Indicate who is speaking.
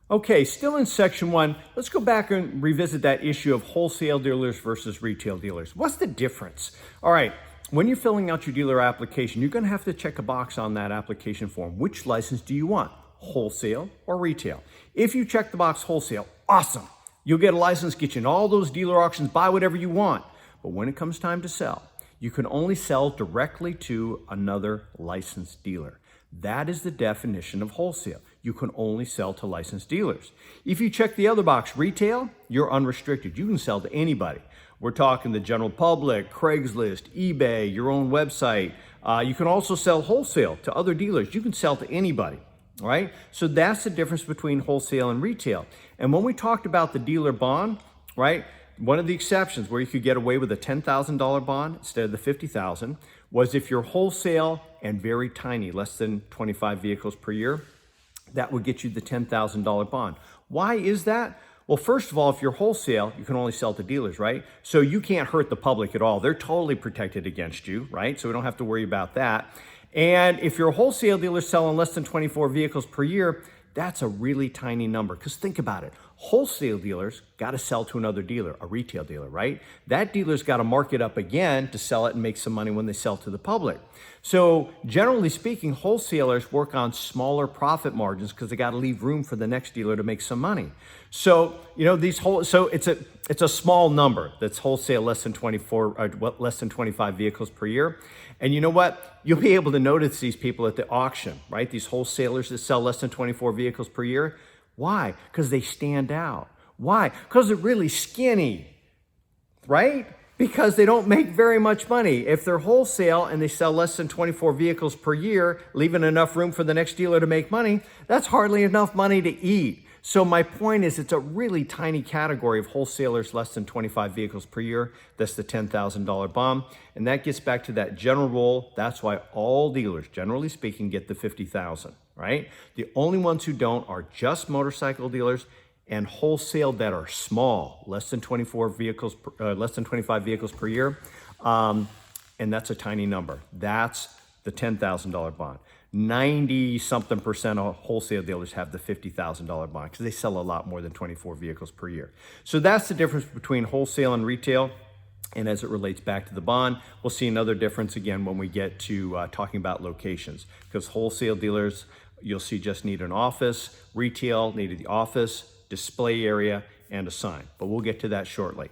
Speaker 1: Okay, still in section 1, let's go back and revisit that issue of wholesale dealers versus retail dealers. What's the difference? All right, when you're filling out your dealer application, you're going to have to check a box on that application form. Which license do you want, wholesale or retail? If you check the box wholesale, awesome. You'll get a license, get you in all those dealer auctions, buy whatever you want. But when it comes time to sell, you can only sell directly to another licensed dealer. That is the definition of wholesale. You can only sell to licensed dealers. If you check the other box, retail, you're unrestricted. You can sell to anybody. We're talking the general public, Craigslist, eBay, your own website. You can also sell wholesale to other dealers. You can sell to anybody, all right? So that's the difference between wholesale and retail. And when we talked about the dealer bond, right, one of the exceptions where you could get away with a $10,000 bond instead of the $50,000 was if you're wholesale and very tiny, less than 25 vehicles per year, that would get you the $10,000 bond. Why is that? Well, first of all, if you're wholesale, you can only sell to dealers, right? So you can't hurt the public at all. They're totally protected against you, right? So we don't have to worry about that. And if you're a wholesale dealer selling less than 24 vehicles per year, that's a really tiny number. Because think about it. Wholesale dealers got to sell to another dealer, a retail dealer, right? That dealer's got to mark it up again to sell it and make some money when they sell to the public. So generally speaking, wholesalers work on smaller profit margins because they got to leave room for the next dealer to make some money. So, you know, so it's a small number that's wholesale less than 25 vehicles per year. And you know what? You'll be able to notice these people at the auction, right? These wholesalers that sell less than 24 vehicles per year. Why? Because they stand out. Why? Because they're really skinny, right? Because they don't make very much money. If they're wholesale and they sell less than 24 vehicles per year, leaving enough room for the next dealer to make money, that's hardly enough money to eat. So my point is it's a really tiny category of wholesalers less than 25 vehicles per year. That's the $10,000 bond. And that gets back to that general rule. That's why all dealers, generally speaking, get the $50,000, right? The only ones who don't are just motorcycle dealers and wholesale that are small, less than 25 vehicles per year. And that's a tiny number. That's the $10,000 bond. 90-something% of wholesale dealers have the $50,000 bond because they sell a lot more than 24 vehicles per year. So that's the difference between wholesale and retail. And as it relates back to the bond, we'll see another difference again when we get to talking about locations. Because wholesale dealers, you'll see just need an office. Retail needed the office, display area, and a sign. But we'll get to that shortly.